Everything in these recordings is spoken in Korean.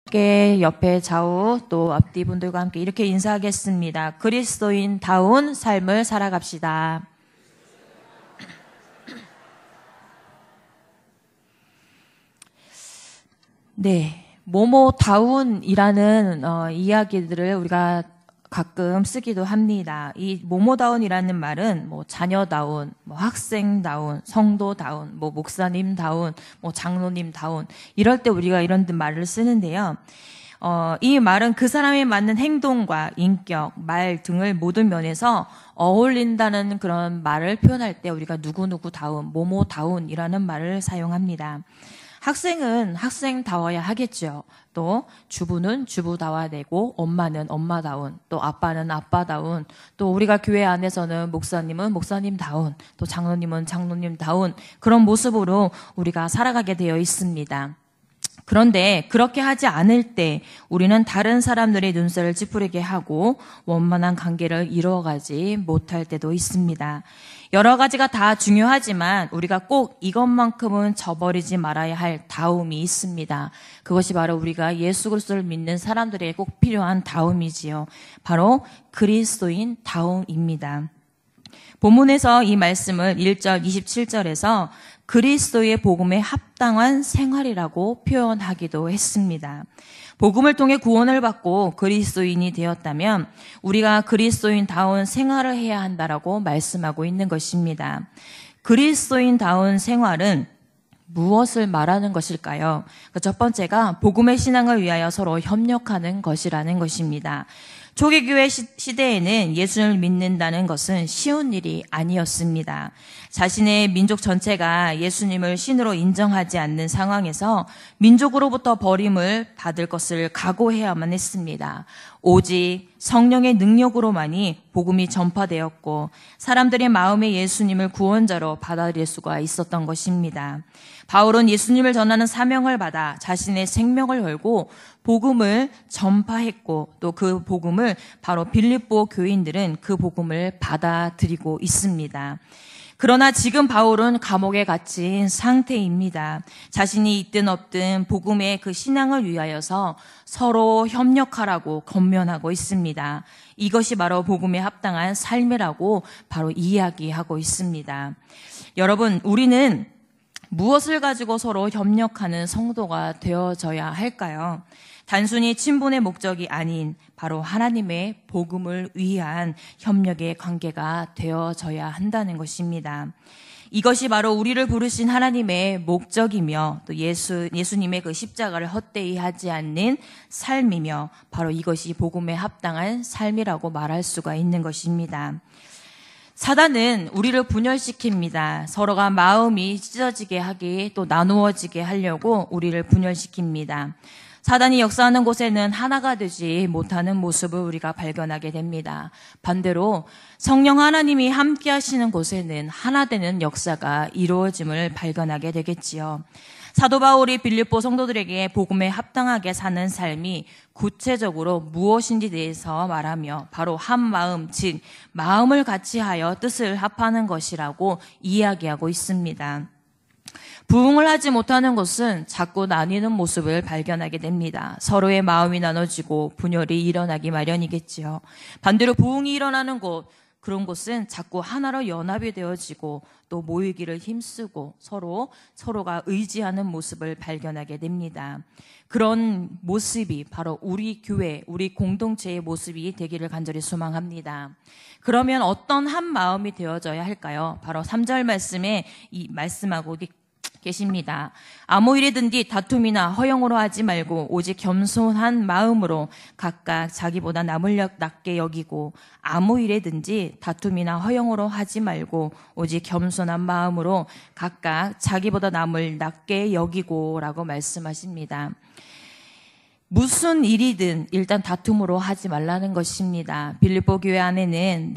함께 옆에 좌우 또 앞뒤 분들과 함께 이렇게 인사하겠습니다. 그리스도인다운 삶을 살아갑시다. 네, 모모다운이라는 이야기들을 우리가 가끔 쓰기도 합니다. 이 모모다운이라는 말은 뭐 자녀다운, 뭐 학생다운, 성도다운, 뭐 목사님다운, 뭐 장로님다운 이럴 때 우리가 이런 말을 쓰는데요. 이 말은 그 사람에 맞는 행동과 인격, 말 등을 모든 면에서 어울린다는 그런 말을 표현할 때 우리가 누구누구다운, 모모다운이라는 말을 사용합니다. 학생은 학생다워야 하겠죠. 또 주부는 주부다워야 되고 엄마는 엄마다운, 또 아빠는 아빠다운, 또 우리가 교회 안에서는 목사님은 목사님다운, 또 장로님은 장로님다운 그런 모습으로 우리가 살아가게 되어 있습니다. 그런데 그렇게 하지 않을 때 우리는 다른 사람들의 눈살을 찌푸리게 하고 원만한 관계를 이루어가지 못할 때도 있습니다. 여러 가지가 다 중요하지만 우리가 꼭 이것만큼은 저버리지 말아야 할 다움이 있습니다. 그것이 바로 우리가 예수 그리스도를 믿는 사람들에게 꼭 필요한 다움이지요. 바로 그리스도인 다움입니다. 본문에서 이 말씀을 1절 27절에서 그리스도의 복음에 합당한 생활이라고 표현하기도 했습니다. 복음을 통해 구원을 받고 그리스도인이 되었다면 우리가 그리스도인다운 생활을 해야 한다라고 말씀하고 있는 것입니다. 그리스도인다운 생활은 무엇을 말하는 것일까요? 첫 번째가 복음의 신앙을 위하여 서로 협력하는 것이라는 것입니다. 초기교회 시대에는 예수를 믿는다는 것은 쉬운 일이 아니었습니다. 자신의 민족 전체가 예수님을 신으로 인정하지 않는 상황에서 민족으로부터 버림을 받을 것을 각오해야만 했습니다. 오직 성령의 능력으로만이 복음이 전파되었고 사람들의 마음에 예수님을 구원자로 받아들일 수가 있었던 것입니다. 바울은 예수님을 전하는 사명을 받아 자신의 생명을 걸고 복음을 전파했고 또 그 복음을 바로 빌립보 교인들은 그 복음을 받아들이고 있습니다. 그러나 지금 바울은 감옥에 갇힌 상태입니다. 자신이 있든 없든 복음의 그 신앙을 위하여서 서로 협력하라고 권면하고 있습니다. 이것이 바로 복음에 합당한 삶이라고 바로 이야기하고 있습니다. 여러분, 우리는 무엇을 가지고 서로 협력하는 성도가 되어져야 할까요? 단순히 친분의 목적이 아닌 바로 하나님의 복음을 위한 협력의 관계가 되어져야 한다는 것입니다. 이것이 바로 우리를 부르신 하나님의 목적이며 또 예수님의 그 십자가를 헛되이 하지 않는 삶이며 바로 이것이 복음에 합당한 삶이라고 말할 수가 있는 것입니다. 사단은 우리를 분열시킵니다. 서로가 마음이 찢어지게 하기 또 나누어지게 하려고 우리를 분열시킵니다. 사단이 역사하는 곳에는 하나가 되지 못하는 모습을 우리가 발견하게 됩니다. 반대로 성령 하나님이 함께 하시는 곳에는 하나 되는 역사가 이루어짐을 발견하게 되겠지요. 사도 바울이 빌립보 성도들에게 복음에 합당하게 사는 삶이 구체적으로 무엇인지 대해서 말하며 바로 한 마음, 즉 마음을 같이 하여 뜻을 합하는 것이라고 이야기하고 있습니다. 부흥을 하지 못하는 것은 자꾸 나뉘는 모습을 발견하게 됩니다. 서로의 마음이 나눠지고 분열이 일어나기 마련이겠지요. 반대로 부흥이 일어나는 곳, 그런 곳은 자꾸 하나로 연합이 되어지고 또 모이기를 힘쓰고 서로가 의지하는 모습을 발견하게 됩니다. 그런 모습이 바로 우리 교회, 우리 공동체의 모습이 되기를 간절히 소망합니다. 그러면 어떤 한 마음이 되어져야 할까요? 바로 3절 말씀에 말씀하고 계십니다. 아무 일이든지 다툼이나 허영으로 하지 말고 오직 겸손한 마음으로 각각 자기보다 남을 낮게 여기고 아무 일이든지 다툼이나 허영으로 하지 말고 오직 겸손한 마음으로 각각 자기보다 남을 낮게 여기고 라고 말씀하십니다. 무슨 일이든 일단 다툼으로 하지 말라는 것입니다. 빌립보 교회 안에는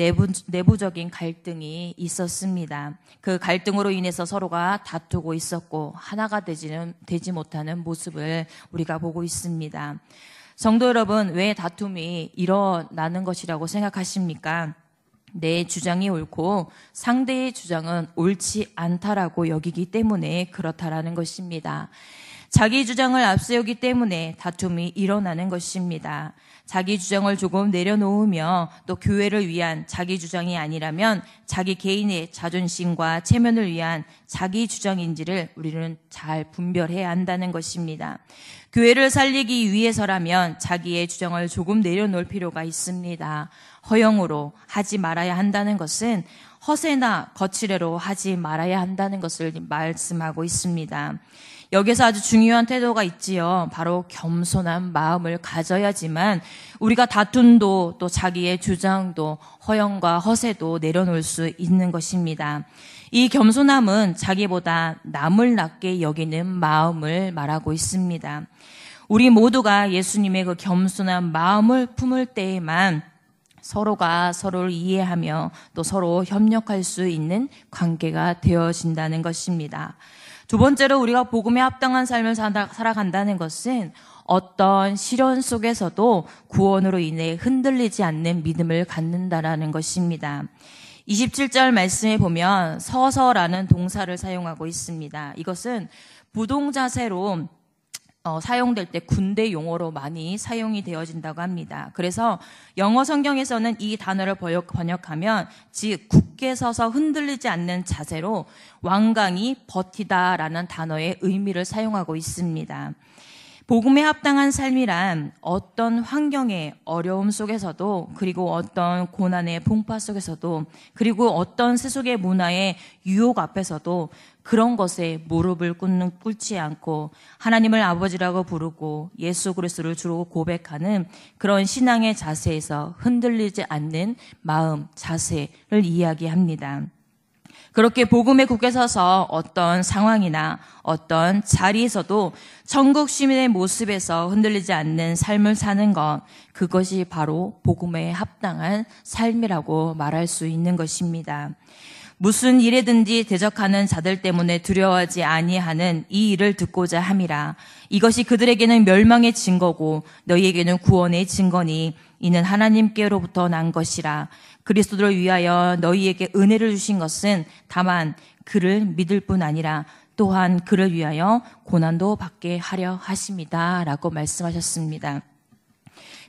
내부적인 갈등이 있었습니다. 그 갈등으로 인해서 서로가 다투고 있었고 하나가 되지 못하는 모습을 우리가 보고 있습니다. 성도 여러분, 왜 다툼이 일어나는 것이라고 생각하십니까? 내 주장이 옳고 상대의 주장은 옳지 않다라고 여기기 때문에 그렇다라는 것입니다. 자기 주장을 앞세우기 때문에 다툼이 일어나는 것입니다. 자기 주장을 조금 내려놓으며 또 교회를 위한 자기 주장이 아니라면 자기 개인의 자존심과 체면을 위한 자기 주장인지를 우리는 잘 분별해야 한다는 것입니다. 교회를 살리기 위해서라면 자기의 주장을 조금 내려놓을 필요가 있습니다. 허영으로 하지 말아야 한다는 것은 허세나 거칠애로 하지 말아야 한다는 것을 말씀하고 있습니다. 여기서 아주 중요한 태도가 있지요. 바로 겸손한 마음을 가져야지만 우리가 다툼도 또 자기의 주장도 허영과 허세도 내려놓을 수 있는 것입니다. 이 겸손함은 자기보다 남을 낮게 여기는 마음을 말하고 있습니다. 우리 모두가 예수님의 그 겸손한 마음을 품을 때에만 서로가 서로를 이해하며 또 서로 협력할 수 있는 관계가 되어진다는 것입니다. 두 번째로 우리가 복음에 합당한 삶을 살아간다는 것은 어떤 시련 속에서도 구원으로 인해 흔들리지 않는 믿음을 갖는다라는 것입니다. 27절 말씀에 보면 서서라는 동사를 사용하고 있습니다. 이것은 부동자세로 사용될 때 군대 용어로 많이 사용이 되어진다고 합니다. 그래서 영어 성경에서는 이 단어를 번역하면 즉 굳게 서서 흔들리지 않는 자세로 완강히 버티다라는 단어의 의미를 사용하고 있습니다. 복음에 합당한 삶이란 어떤 환경의 어려움 속에서도 그리고 어떤 고난의 풍파 속에서도 그리고 어떤 세속의 문화의 유혹 앞에서도 그런 것에 무릎을 꿇지 않고 하나님을 아버지라고 부르고 예수 그리스도를 주로 고백하는 그런 신앙의 자세에서 흔들리지 않는 마음, 자세를 이야기합니다. 그렇게 복음에 굳게 서서 어떤 상황이나 어떤 자리에서도 천국 시민의 모습에서 흔들리지 않는 삶을 사는 것, 그것이 바로 복음에 합당한 삶이라고 말할 수 있는 것입니다. 무슨 일에든지 대적하는 자들 때문에 두려워하지 아니하는 이 일을 듣고자 함이라. 이것이 그들에게는 멸망의 증거고 너희에게는 구원의 증거니 이는 하나님께로부터 난 것이라. 그리스도를 위하여 너희에게 은혜를 주신 것은 다만 그를 믿을 뿐 아니라 또한 그를 위하여 고난도 받게 하려 하심이다 라고 말씀하셨습니다.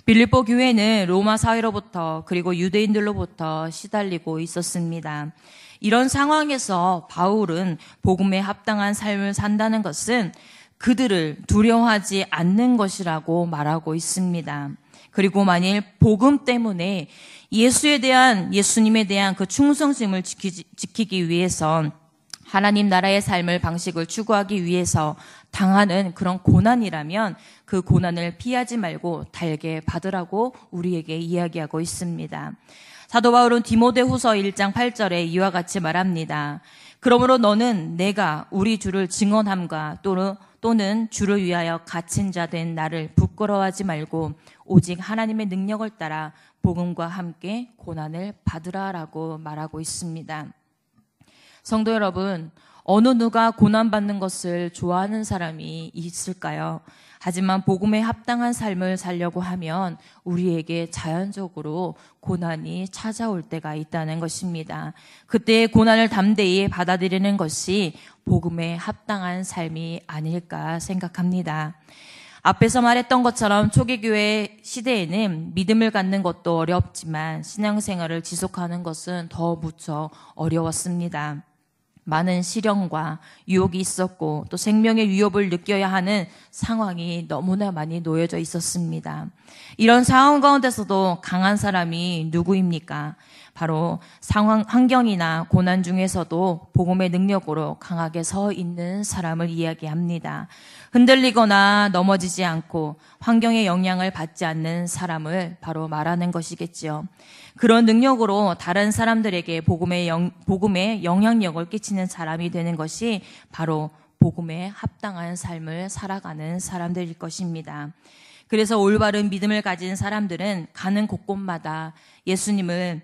빌립보 교회는 로마 사회로부터 그리고 유대인들로부터 시달리고 있었습니다. 이런 상황에서 바울은 복음에 합당한 삶을 산다는 것은 그들을 두려워하지 않는 것이라고 말하고 있습니다. 그리고 만일 복음 때문에 예수님에 대한 그 충성심을 지키기 위해서 하나님 나라의 삶을 방식을 추구하기 위해서 당하는 그런 고난이라면 그 고난을 피하지 말고 달게 받으라고 우리에게 이야기하고 있습니다. 사도 바울은 디모데후서 1장 8절에 이와 같이 말합니다. 그러므로 너는 내가 우리 주를 증언함과 또는 주를 위하여 갇힌 자 된 나를 부끄러워하지 말고 오직 하나님의 능력을 따라 복음과 함께 고난을 받으라라고 말하고 있습니다. 성도 여러분, 어느 누가 고난받는 것을 좋아하는 사람이 있을까요? 하지만 복음에 합당한 삶을 살려고 하면 우리에게 자연적으로 고난이 찾아올 때가 있다는 것입니다. 그때의 고난을 담대히 받아들이는 것이 복음에 합당한 삶이 아닐까 생각합니다. 앞에서 말했던 것처럼 초기교회 시대에는 믿음을 갖는 것도 어렵지만 신앙생활을 지속하는 것은 더 무척 어려웠습니다. 많은 시련과 유혹이 있었고 또 생명의 위협을 느껴야 하는 상황이 너무나 많이 놓여져 있었습니다. 이런 상황 가운데서도 강한 사람이 누구입니까? 바로 환경이나 고난 중에서도 복음의 능력으로 강하게 서 있는 사람을 이야기합니다. 흔들리거나 넘어지지 않고 환경의 영향을 받지 않는 사람을 바로 말하는 것이겠지요. 그런 능력으로 다른 사람들에게 복음의 영향력을 끼치는 사람이 되는 것이 바로 복음에 합당한 삶을 살아가는 사람들일 것입니다. 그래서 올바른 믿음을 가진 사람들은 가는 곳곳마다 예수님을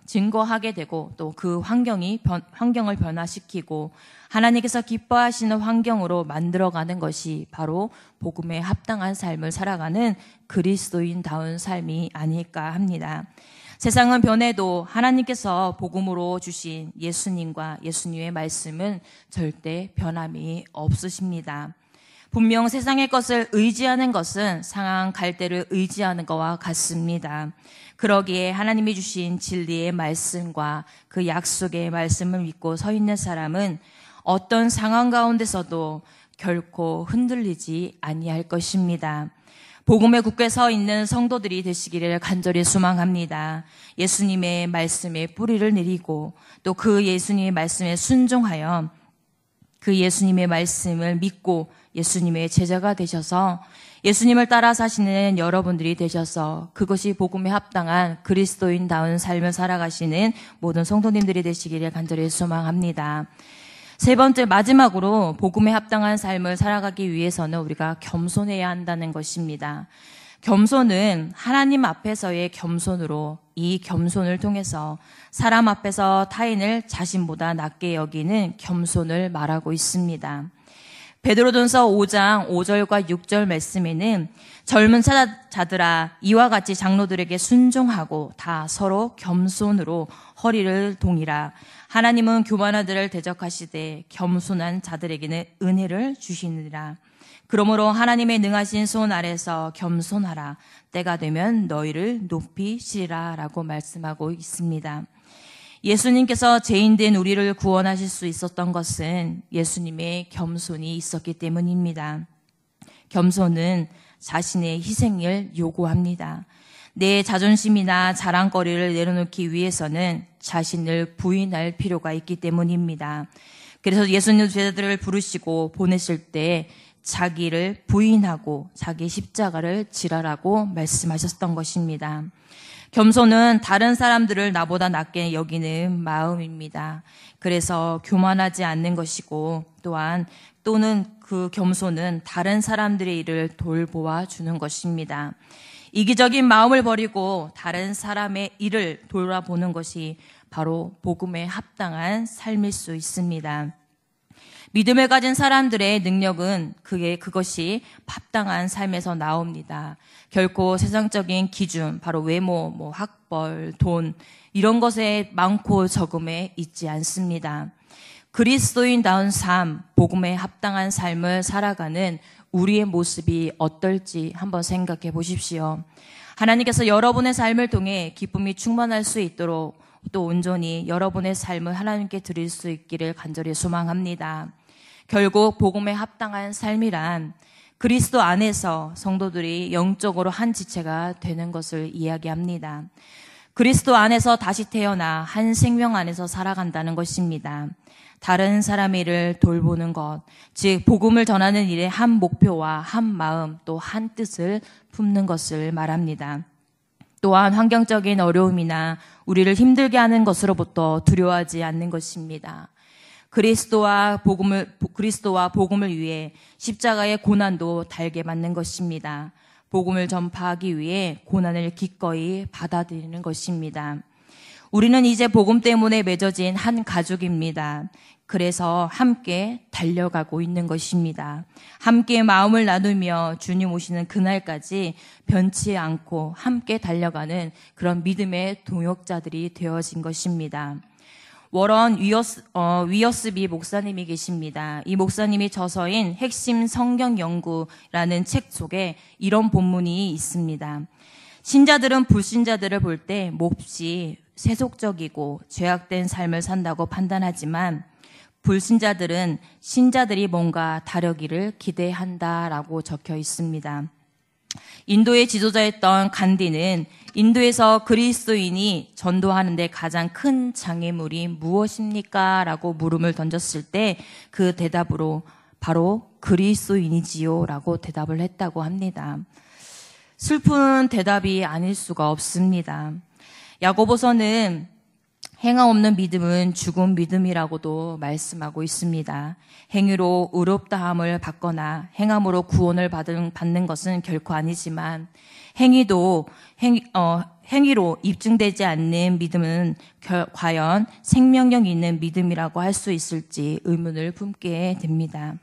증거하게 되고 또 그 환경을 변화시키고 하나님께서 기뻐하시는 환경으로 만들어가는 것이 바로 복음에 합당한 삶을 살아가는 그리스도인다운 삶이 아닐까 합니다. 세상은 변해도 하나님께서 복음으로 주신 예수님과 예수님의 말씀은 절대 변함이 없으십니다. 분명 세상의 것을 의지하는 것은 상한 갈대를 의지하는 것과 같습니다. 그러기에 하나님이 주신 진리의 말씀과 그 약속의 말씀을 믿고 서 있는 사람은 어떤 상황 가운데서도 결코 흔들리지 아니할 것입니다. 복음에 굳게 서 있는 성도들이 되시기를 간절히 소망합니다. 예수님의 말씀에 뿌리를 내리고 또 그 예수님의 말씀에 순종하여 그 예수님의 말씀을 믿고 예수님의 제자가 되셔서 예수님을 따라 사시는 여러분들이 되셔서 그것이 복음에 합당한 그리스도인다운 삶을 살아가시는 모든 성도님들이 되시기를 간절히 소망합니다. 세 번째, 마지막으로 복음에 합당한 삶을 살아가기 위해서는 우리가 겸손해야 한다는 것입니다. 겸손은 하나님 앞에서의 겸손으로 이 겸손을 통해서 사람 앞에서 타인을 자신보다 낮게 여기는 겸손을 말하고 있습니다. 베드로전서 5장 5절과 6절 말씀에는 젊은 자들아 이와 같이 장로들에게 순종하고 다 서로 겸손으로 허리를 동이라. 하나님은 교만한 자들을 대적하시되 겸손한 자들에게는 은혜를 주시느니라. 그러므로 하나님의 능하신 손 아래서 겸손하라. 때가 되면 너희를 높이시리라 라고 말씀하고 있습니다. 예수님께서 죄인된 우리를 구원하실 수 있었던 것은 예수님의 겸손이 있었기 때문입니다. 겸손은 자신의 희생을 요구합니다. 내 자존심이나 자랑거리를 내려놓기 위해서는 자신을 부인할 필요가 있기 때문입니다. 그래서 예수님 제자들을 부르시고 보내실 때 자기를 부인하고 자기 십자가를 지라라고 말씀하셨던 것입니다. 겸손은 다른 사람들을 나보다 낮게 여기는 마음입니다. 그래서 교만하지 않는 것이고 또는 그 겸손은 다른 사람들의 일을 돌보아 주는 것입니다. 이기적인 마음을 버리고 다른 사람의 일을 돌아보는 것이 바로 복음에 합당한 삶일 수 있습니다. 믿음을 가진 사람들의 능력은 그것이 합당한 삶에서 나옵니다. 결코 세상적인 기준, 바로 외모, 학벌, 돈 이런 것에 많고 적음에 있지 않습니다. 그리스도인다운 삶, 복음에 합당한 삶을 살아가는 우리의 모습이 어떨지 한번 생각해 보십시오. 하나님께서 여러분의 삶을 통해 기쁨이 충만할 수 있도록 또 온전히 여러분의 삶을 하나님께 드릴 수 있기를 간절히 소망합니다. 결국 복음에 합당한 삶이란 그리스도 안에서 성도들이 영적으로 한 지체가 되는 것을 이야기합니다. 그리스도 안에서 다시 태어나 한 생명 안에서 살아간다는 것입니다. 다른 사람의 일을 돌보는 것, 즉 복음을 전하는 일에 한 목표와 한 마음 또 한 뜻을 품는 것을 말합니다. 또한 환경적인 어려움이나 우리를 힘들게 하는 것으로부터 두려워하지 않는 것입니다. 그리스도와 복음을 위해 십자가의 고난도 달게 맞는 것입니다. 복음을 전파하기 위해 고난을 기꺼이 받아들이는 것입니다. 우리는 이제 복음 때문에 맺어진 한 가족입니다. 그래서 함께 달려가고 있는 것입니다. 함께 마음을 나누며 주님 오시는 그날까지 변치 않고 함께 달려가는 그런 믿음의 동역자들이 되어진 것입니다. 워런 위어스비 목사님이 계십니다. 이 목사님이 저서인 핵심 성경 연구라는 책 속에 이런 본문이 있습니다. 신자들은 불신자들을 볼 때 몹시 세속적이고 죄악된 삶을 산다고 판단하지만 불신자들은 신자들이 뭔가 다르기를 기대한다라고 적혀 있습니다. 인도의 지도자였던 간디는 인도에서 그리스도인이 전도하는데 가장 큰 장애물이 무엇입니까? 라고 물음을 던졌을 때 그 대답으로 바로 그리스도인이지요 라고 대답을 했다고 합니다. 슬픈 대답이 아닐 수가 없습니다. 야고보서는 행함 없는 믿음은 죽은 믿음이라고도 말씀하고 있습니다. 행위로 의롭다함을 받거나 행함으로 구원을 받는 것은 결코 아니지만 행위로 입증되지 않는 믿음은 과연 생명력 있는 믿음이라고 할 수 있을지 의문을 품게 됩니다.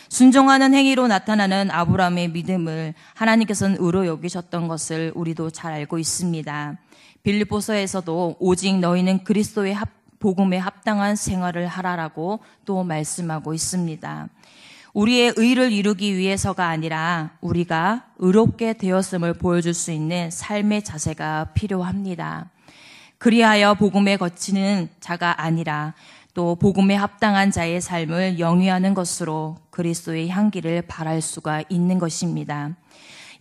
순종하는 행위로 나타나는 아브라함의 믿음을 하나님께서는 의로 여기셨던 것을 우리도 잘 알고 있습니다. 빌립보서에서도 오직 너희는 그리스도의 복음에 합당한 생활을 하라라고 또 말씀하고 있습니다. 우리의 의를 이루기 위해서가 아니라 우리가 의롭게 되었음을 보여줄 수 있는 삶의 자세가 필요합니다. 그리하여 복음에 거치는 자가 아니라 또 복음에 합당한 자의 삶을 영위하는 것으로 그리스도의 향기를 발할 수가 있는 것입니다.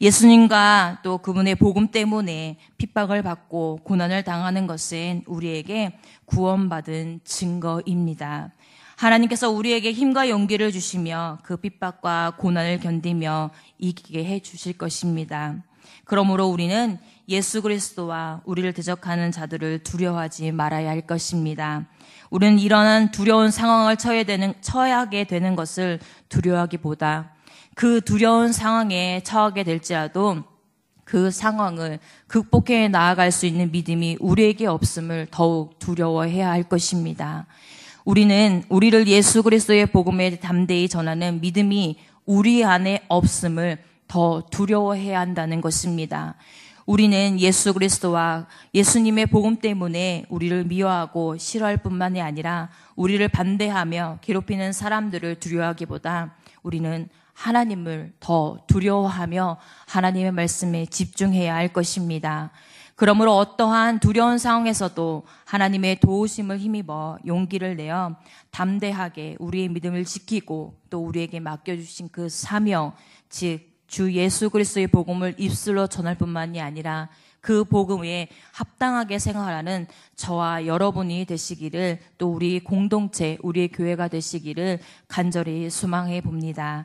예수님과 또 그분의 복음 때문에 핍박을 받고 고난을 당하는 것은 우리에게 구원받은 증거입니다. 하나님께서 우리에게 힘과 용기를 주시며 그 핍박과 고난을 견디며 이기게 해 주실 것입니다. 그러므로 우리는 예수 그리스도와 우리를 대적하는 자들을 두려워하지 말아야 할 것입니다. 우리는 이러한 두려운 상황을 처하게 되는 것을 두려워하기보다 그 두려운 상황에 처하게 될지라도 그 상황을 극복해 나아갈 수 있는 믿음이 우리에게 없음을 더욱 두려워해야 할 것입니다. 우리는 우리를 예수 그리스도의 복음에 담대히 전하는 믿음이 우리 안에 없음을 더 두려워해야 한다는 것입니다. 우리는 예수 그리스도와 예수님의 복음 때문에 우리를 미워하고 싫어할 뿐만이 아니라 우리를 반대하며 괴롭히는 사람들을 두려워하기보다 우리는 하나님을 더 두려워하며 하나님의 말씀에 집중해야 할 것입니다. 그러므로 어떠한 두려운 상황에서도 하나님의 도우심을 힘입어 용기를 내어 담대하게 우리의 믿음을 지키고 또 우리에게 맡겨주신 그 사명, 즉 주 예수 그리스도의 복음을 입술로 전할 뿐만이 아니라 그 복음에 합당하게 생활하는 저와 여러분이 되시기를 또 우리 공동체, 우리의 교회가 되시기를 간절히 소망해 봅니다.